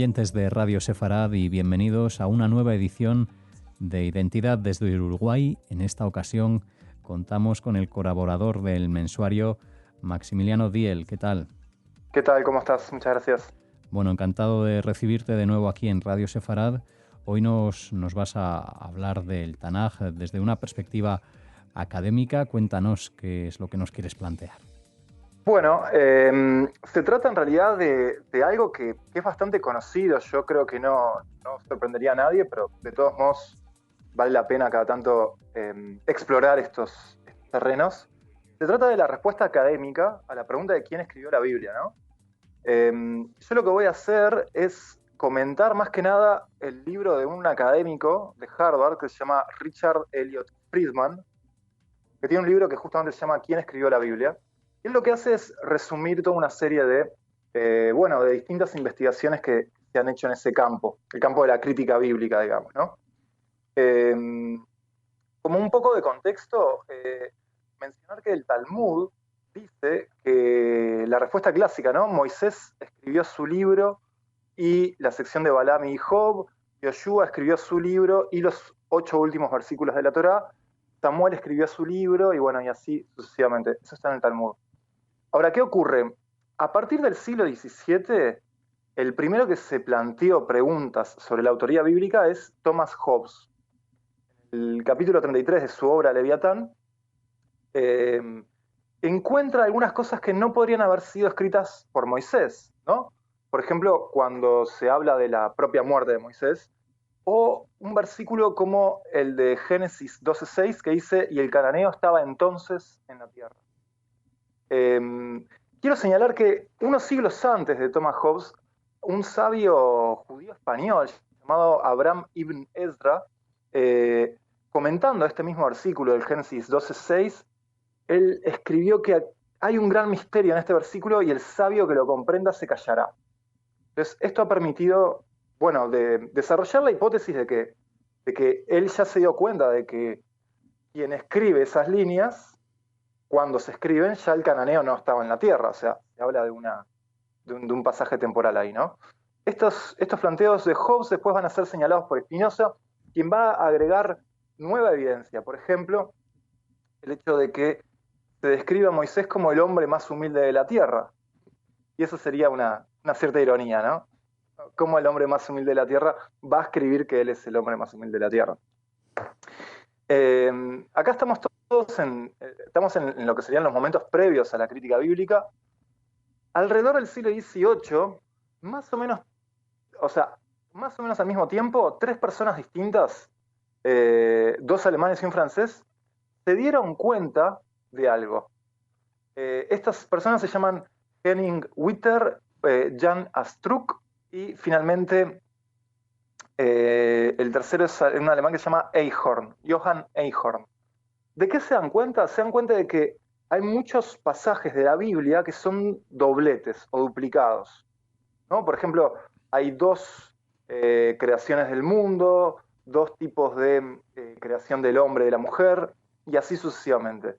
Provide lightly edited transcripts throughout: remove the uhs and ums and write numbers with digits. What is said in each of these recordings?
oyentes de Radio Sefarad y bienvenidos a una nueva edición de Identidad desde Uruguay. En esta ocasión contamos con el colaborador del mensuario, Maximiliano Diel. ¿Qué tal? ¿Qué tal? ¿Cómo estás? Muchas gracias. Bueno, encantado de recibirte de nuevo aquí en Radio Sefarad. Hoy nos vas a hablar del Tanaj desde una perspectiva académica. Cuéntanos qué es lo que nos quieres plantear. Bueno, se trata en realidad de algo que es bastante conocido. Yo creo que no sorprendería a nadie, pero de todos modos vale la pena cada tanto explorar estos terrenos. Se trata de la respuesta académica a la pregunta de quién escribió la Biblia, ¿no? Yo lo que voy a hacer es comentar más que nada el libro de un académico de Harvard que se llama Richard Elliott Friedman, que tiene un libro que justamente se llama ¿Quién escribió la Biblia? Y él lo que hace es resumir toda una serie de distintas investigaciones que se han hecho en ese campo, el campo de la crítica bíblica, digamos, ¿no? Como un poco de contexto, mencionar que el Talmud dice que la respuesta clásica, ¿no? Moisés escribió su libro y la sección de Balaam y Job, Yoshua escribió su libro y los 8 últimos versículos de la Torá, Samuel escribió su libro y bueno, y así sucesivamente. Eso está en el Talmud. Ahora, ¿qué ocurre? A partir del siglo XVII, el primero que se planteó preguntas sobre la autoría bíblica es Thomas Hobbes. El capítulo 33 de su obra Leviatán encuentra algunas cosas que no podrían haber sido escritas por Moisés, ¿no? Por ejemplo, cuando se habla de la propia muerte de Moisés, o un versículo como el de Génesis 12:6 que dice, y el cananeo estaba entonces en la tierra. Quiero señalar que unos siglos antes de Thomas Hobbes, un sabio judío español llamado Abraham ibn Ezra, comentando este mismo versículo del Génesis 12:6, él escribió que hay un gran misterio en este versículo y el sabio que lo comprenda se callará. Entonces, esto ha permitido, bueno, de desarrollar la hipótesis de que él ya se dio cuenta de que quien escribe esas líneas, cuando se escriben, ya el cananeo no estaba en la tierra, o sea, se habla de un pasaje temporal ahí, ¿no? Estos planteos de Hobbes después van a ser señalados por Spinoza, quien va a agregar nueva evidencia. Por ejemplo, el hecho de que se describe a Moisés como el hombre más humilde de la tierra. Y eso sería una cierta ironía, ¿no? ¿Cómo el hombre más humilde de la tierra va a escribir que él es el hombre más humilde de la tierra? Acá estamos en lo que serían los momentos previos a la crítica bíblica. Alrededor del siglo XVIII, más o menos al mismo tiempo, 3 personas distintas, 2 alemanes y un francés, se dieron cuenta de algo. Estas personas se llaman Henning Witter, Jan Astruc y finalmente el tercero es un alemán que se llama Eichhorn, Johann Eichhorn. ¿De qué se dan cuenta? Se dan cuenta de que hay muchos pasajes de la Biblia que son dobletes o duplicados, ¿no? Por ejemplo, hay 2 creaciones del mundo, 2 tipos de creación del hombre y de la mujer, y así sucesivamente.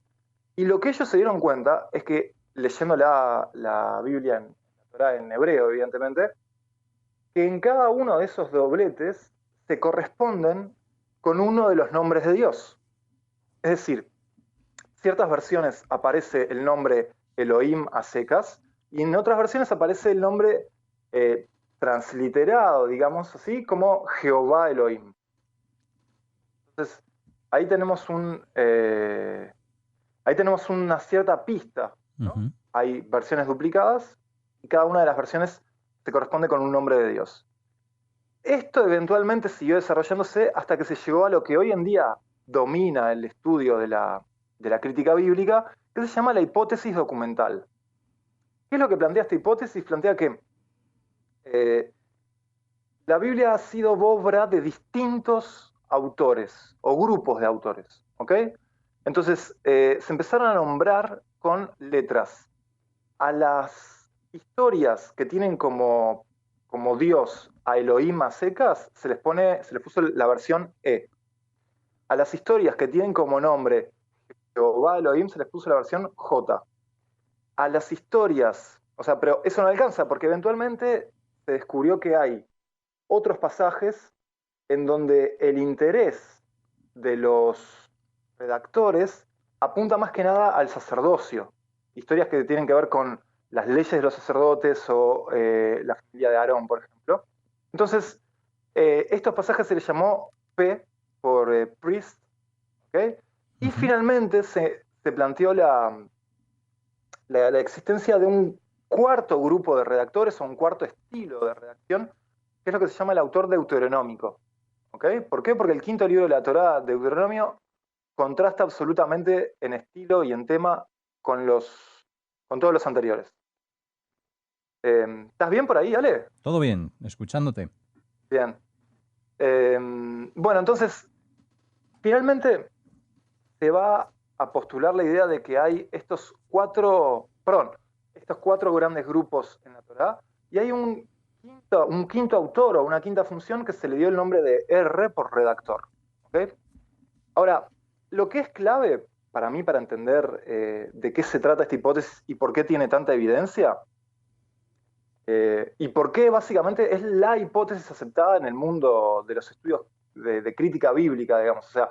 Y lo que ellos se dieron cuenta es que, leyendo la Biblia en hebreo, evidentemente, que en cada uno de esos dobletes se corresponden con uno de los nombres de Dios. Es decir, ciertas versiones aparece el nombre Elohim a secas, y en otras versiones aparece el nombre transliterado, digamos así, como Jehová Elohim. Entonces, ahí tenemos una cierta pista, ¿no? Uh-huh. Hay versiones duplicadas y cada una de las versiones se corresponde con un nombre de Dios. Esto eventualmente siguió desarrollándose hasta que se llegó a lo que hoy en día domina el estudio de la crítica bíblica, que se llama la hipótesis documental. ¿Qué es lo que plantea esta hipótesis? Plantea que la Biblia ha sido obra de distintos autores o grupos de autores, ¿ok? Entonces, se empezaron a nombrar con letras. A las historias que tienen como Dios a Elohim a secas, se les puso la versión E. A las historias que tienen como nombre Jehová Elohim, se les puso la versión J. A las historias, pero eso no alcanza, porque eventualmente se descubrió que hay otros pasajes en donde el interés de los redactores apunta más que nada al sacerdocio. Historias que tienen que ver con las leyes de los sacerdotes o la familia de Aarón, por ejemplo. Entonces, estos pasajes se les llamó P por priest, ¿okay? Y finalmente se planteó la existencia de un cuarto grupo de redactores o un cuarto estilo de redacción, que es lo que se llama el autor deuteronómico. ¿Okay? ¿Por qué? Porque el quinto libro de la Torá, Deuteronomio, contrasta absolutamente en estilo y en tema con todos los anteriores. ¿Estás bien por ahí, Ale? Todo bien, escuchándote. Bien. Bueno, entonces, finalmente se va a postular la idea de que hay estos cuatro grandes grupos en la Torá, y hay un quinto autor o una quinta función que se le dio el nombre de R por redactor. ¿Okay? Ahora, lo que es clave para mí para entender de qué se trata esta hipótesis y por qué tiene tanta evidencia, y por qué básicamente es la hipótesis aceptada en el mundo de los estudios de crítica bíblica, digamos. O sea,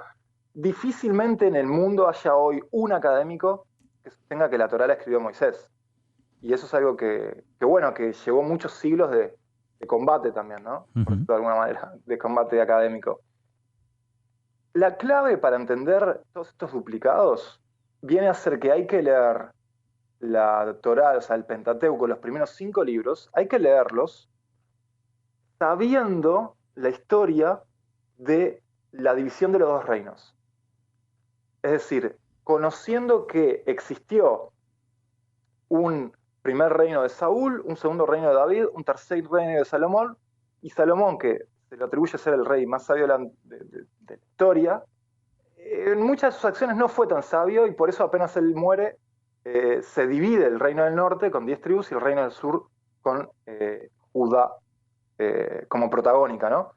difícilmente en el mundo haya hoy un académico que sostenga que la Torá la escribió Moisés. Y eso es algo que llevó muchos siglos de combate también, ¿no? Por decirlo de alguna manera, de combate académico. La clave para entender todos estos duplicados viene a ser que hay que leer la Torá, o sea, el Pentateuco, los primeros 5 libros, hay que leerlos sabiendo la historia de la división de los 2 reinos. Es decir, conociendo que existió un primer reino de Saúl, un segundo reino de David, un tercer reino de Salomón, y Salomón, que se le atribuye ser el rey más sabio de la historia, en muchas de sus acciones no fue tan sabio, y por eso apenas él muere, se divide el reino del norte con 10 tribus y el reino del sur con Judá como protagónica, ¿no?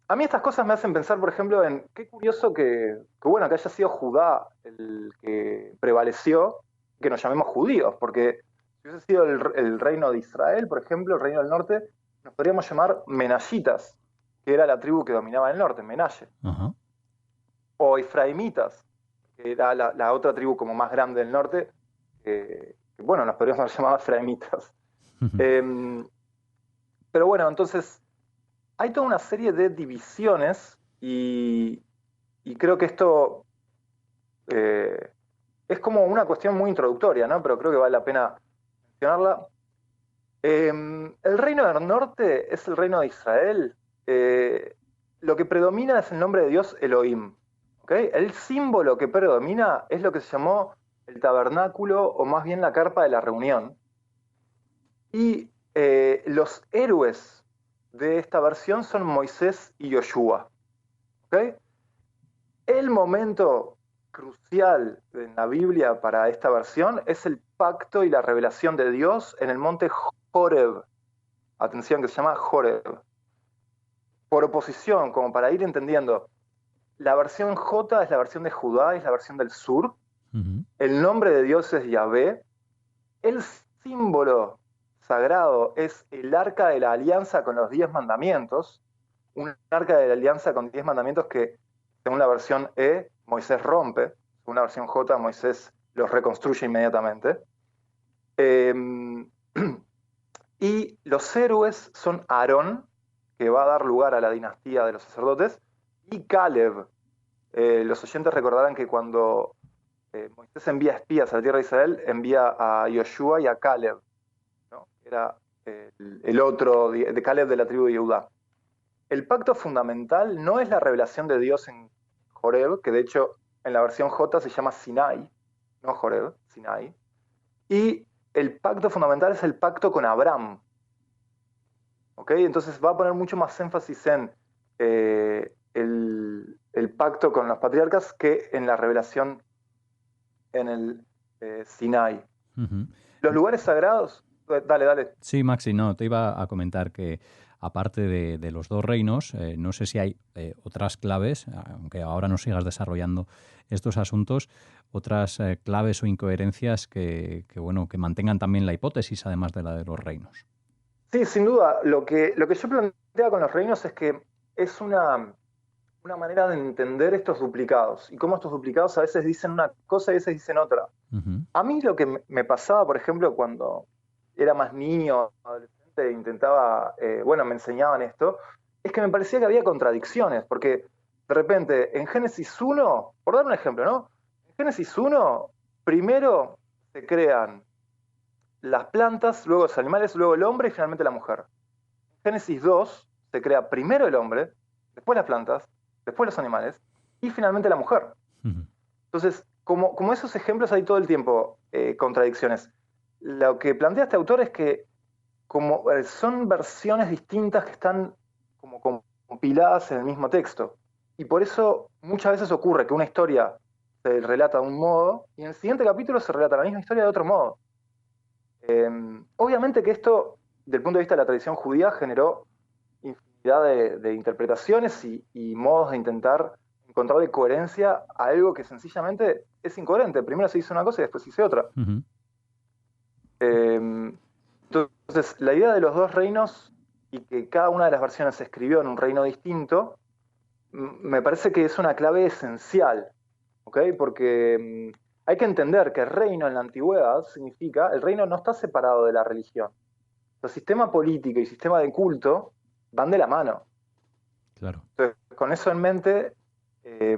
A mí estas cosas me hacen pensar, por ejemplo, en qué curioso que haya sido Judá el que prevaleció, que nos llamemos judíos, porque si hubiese sido el reino de Israel, por ejemplo, el reino del norte, nos podríamos llamar menayitas, que era la tribu que dominaba el norte, Menaye. O efraimitas, que era la otra tribu como más grande del norte, que nos podríamos haber llamado efraimitas. Pero bueno, entonces hay toda una serie de divisiones y creo que esto es como una cuestión muy introductoria, ¿no? Pero creo que vale la pena mencionarla. El reino del norte es el reino de Israel. Lo que predomina es el nombre de Dios Elohim. ¿Okay? El símbolo que predomina es lo que se llamó el tabernáculo, o más bien la carpa de la reunión. Y los héroes de esta versión son Moisés y Yoshua. ¿Okay? El momento crucial en la Biblia para esta versión es el pacto y la revelación de Dios en el monte Horeb. Atención, que se llama Horeb. Por oposición, como para ir entendiendo, la versión J es la versión de Judá, es la versión del sur. El nombre de Dios es Yahvé. El símbolo sagrado es el arca de la alianza con los 10 mandamientos. Un arca de la alianza con 10 mandamientos que, según la versión E, Moisés rompe. Según la versión J, Moisés los reconstruye inmediatamente. Y los héroes son Aarón, que va a dar lugar a la dinastía de los sacerdotes, y Caleb. Los oyentes recordarán que cuando Moisés envía espías a la tierra de Israel, envía a Yoshua y a Caleb, ¿no? Era el otro de Caleb de la tribu de Judá. El pacto fundamental no es la revelación de Dios en Horeb, que de hecho en la versión J se llama Sinai, no Horeb, Sinai. Y el pacto fundamental es el pacto con Abraham. ¿Okay? Entonces va a poner mucho más énfasis en el pacto con los patriarcas que en la revelación en el Sinai. Los lugares sagrados... Dale. Sí, Maxi, no, te iba a comentar que aparte de los 2 reinos, no sé si hay otras claves, aunque ahora no sigas desarrollando estos asuntos, otras claves o incoherencias que mantengan también la hipótesis, además de la de los reinos. Sí, sin duda. Lo que yo planteaba con los reinos es que es una manera de entender estos duplicados y cómo estos duplicados a veces dicen una cosa y a veces dicen otra. Ujú. A mí lo que me pasaba, por ejemplo, cuando era más niño, adolescente, e intentaba, bueno, me enseñaban esto, es que me parecía que había contradicciones, porque de repente en Génesis 1, por dar un ejemplo, ¿no? En Génesis 1, primero se crean las plantas, luego los animales, luego el hombre y finalmente la mujer. En Génesis 2 se crea primero el hombre, después las plantas, después los animales y finalmente la mujer. Ujú. Entonces, como esos ejemplos hay todo el tiempo contradicciones. Lo que plantea este autor es que como son versiones distintas que están como compiladas en el mismo texto. Y por eso muchas veces ocurre que una historia se relata de un modo y en el siguiente capítulo se relata la misma historia de otro modo. Obviamente que esto, del punto de vista de la tradición judía, generó infinidad de interpretaciones y modos de intentar encontrarle coherencia a algo que sencillamente es incoherente. Primero se dice una cosa y después se dice otra. Ujú. Eh, entonces, la idea de los dos reinos y que cada una de las versiones se escribió en un reino distinto, me parece que es una clave esencial, ¿ok? Porque hay que entender que reino en la antigüedad significa, el reino no está separado de la religión. El sistema político y sistema de culto van de la mano. Claro. Entonces, con eso en mente, eh,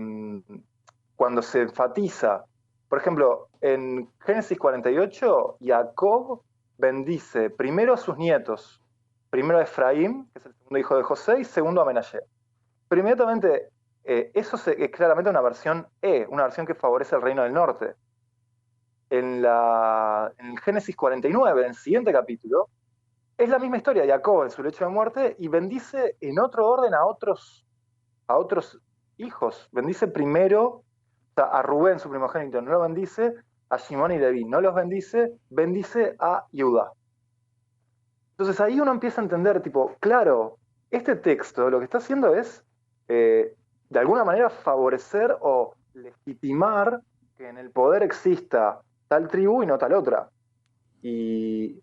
cuando se enfatiza, por ejemplo, en Génesis 48, Jacob bendice primero a sus nietos, primero a Efraín, que es el segundo hijo de José, y segundo a Menashe. Pero inmediatamente, es claramente una versión una versión que favorece al reino del norte. En el Génesis 49, en el siguiente capítulo, es la misma historia, Jacob en su lecho de muerte, y bendice en otro orden a otros hijos. Bendice primero, o sea, a Rubén, su primogénito, no lo bendice, a Simón y Leví no los bendice, bendice a Judá. Entonces ahí uno empieza a entender, tipo, claro, este texto lo que está haciendo es, de alguna manera, favorecer o legitimar que en el poder exista tal tribu y no tal otra. Y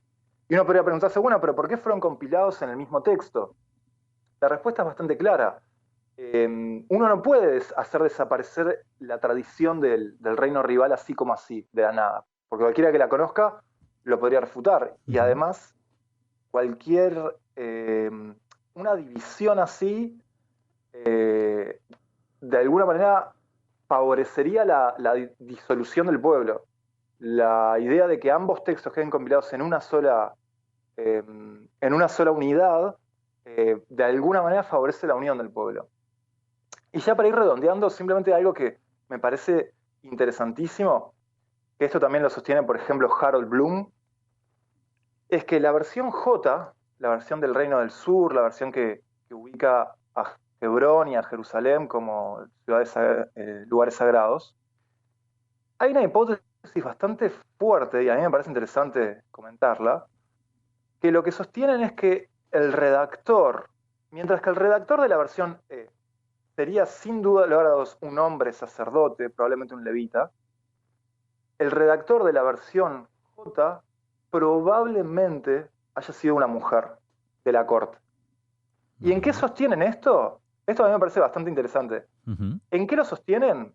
uno podría preguntarse, bueno, pero ¿por qué fueron compilados en el mismo texto? La respuesta es bastante clara. Uno no puede hacer desaparecer la tradición del reino rival así como así, de la nada, porque cualquiera que la conozca lo podría refutar. Y Ujú. además, cualquier, una división así, eh, de alguna manera favorecería la disolución del pueblo. La idea de que ambos textos queden compilados en una sola unidad, de alguna manera favorece la unión del pueblo. Y ya para ir redondeando, simplemente algo que me parece interesantísimo, que esto también lo sostiene, por ejemplo, Harold Bloom, es que la versión J, la versión del Reino del Sur, la versión que ubica a Hebrón y a Jerusalén como lugares sagrados, hay una hipótesis bastante fuerte, y a mí me parece interesante comentarla, que lo que sostienen es que el redactor, mientras que el redactor de la versión E sería sin duda lugar a dudas un hombre sacerdote, probablemente un levita, el redactor de la versión J probablemente haya sido una mujer de la corte. ¿Y en qué Vale. sostienen esto? Esto a mí me parece bastante interesante. Ujú. ¿En qué lo sostienen?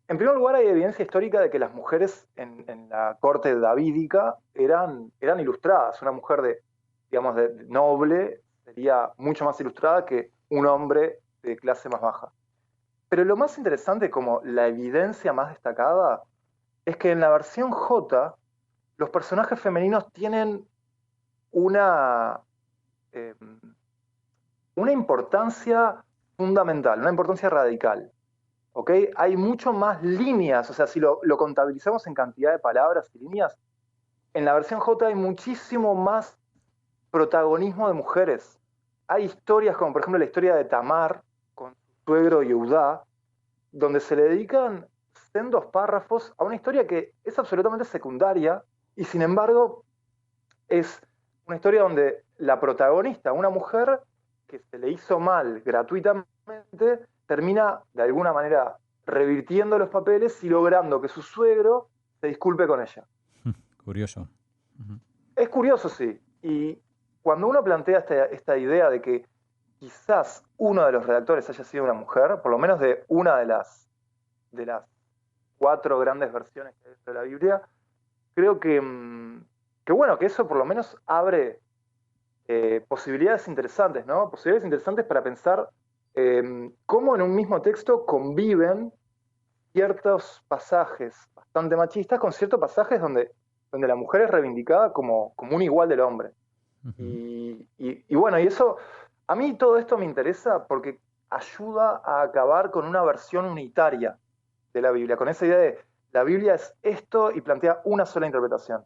En primer lugar, hay evidencia histórica de que las mujeres en la corte davídica eran ilustradas. Una mujer digamos, de noble sería mucho más ilustrada que un hombre de clase más baja. Pero lo más interesante, como la evidencia más destacada, es que en la versión J, los personajes femeninos tienen una, eh, una importancia fundamental, una importancia radical. ¿Ok? Hay mucho más líneas, o sea, si lo contabilizamos en cantidad de palabras y líneas, en la versión J hay muchísimo más protagonismo de mujeres. Hay historias como, por ejemplo, la historia de Tamar con su suegro Yehudá, donde se le dedican sendos párrafos a una historia que es absolutamente secundaria y sin embargo es una historia donde la protagonista, una mujer que se le hizo mal gratuitamente, termina de alguna manera revirtiendo los papeles y logrando que su suegro se disculpe con ella. Curioso. Ujú. Es curioso, sí. Y cuando uno plantea esta idea de que quizás uno de los redactores haya sido una mujer, por lo menos de una de las 4 grandes versiones que hay de la Biblia, creo que bueno, que eso por lo menos abre posibilidades interesantes, ¿no? Posibilidades interesantes para pensar cómo en un mismo texto conviven ciertos pasajes bastante machistas con ciertos pasajes donde la mujer es reivindicada como un igual del hombre. Uh-huh. Y bueno, y eso, a mí todo esto me interesa porque ayuda a acabar con una versión unitaria de la Biblia, con esa idea de la Biblia es esto y plantea una sola interpretación.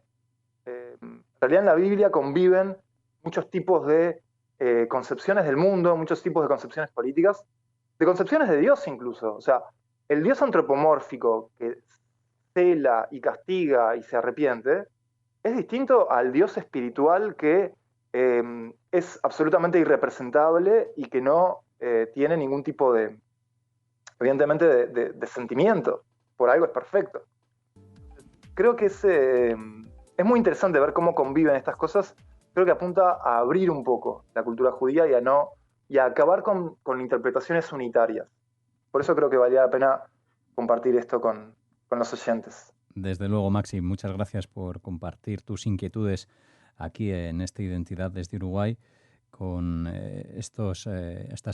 En realidad en la Biblia conviven muchos tipos de concepciones del mundo, muchos tipos de concepciones políticas, de concepciones de Dios incluso. O sea, el Dios antropomórfico que cela y castiga y se arrepiente es distinto al Dios espiritual que es absolutamente irrepresentable y que no tiene ningún tipo de, evidentemente, de sentimiento. Por algo es perfecto. Creo que es muy interesante ver cómo conviven estas cosas. Creo que apunta a abrir un poco la cultura judía y a acabar con interpretaciones unitarias. Por eso creo que valía la pena compartir esto con los oyentes. Desde luego, Maxi, muchas gracias por compartir tus inquietudes aquí en esta Identidad desde Uruguay con estas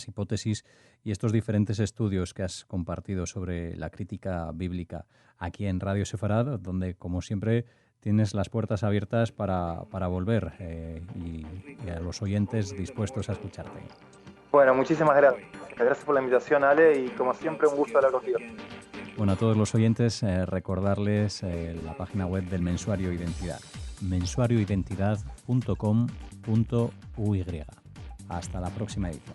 hipótesis y estos diferentes estudios que has compartido sobre la crítica bíblica aquí en Radio Sefarad, donde, como siempre, tienes las puertas abiertas para volver y a los oyentes dispuestos a escucharte. Bueno, muchísimas gracias. Gracias por la invitación, Ale, y como siempre, un gusto hablar contigo. Bueno, a todos los oyentes, recordarles la página web del Mensuario Identidad, mensuarioidentidad.com.uy. Hasta la próxima edición.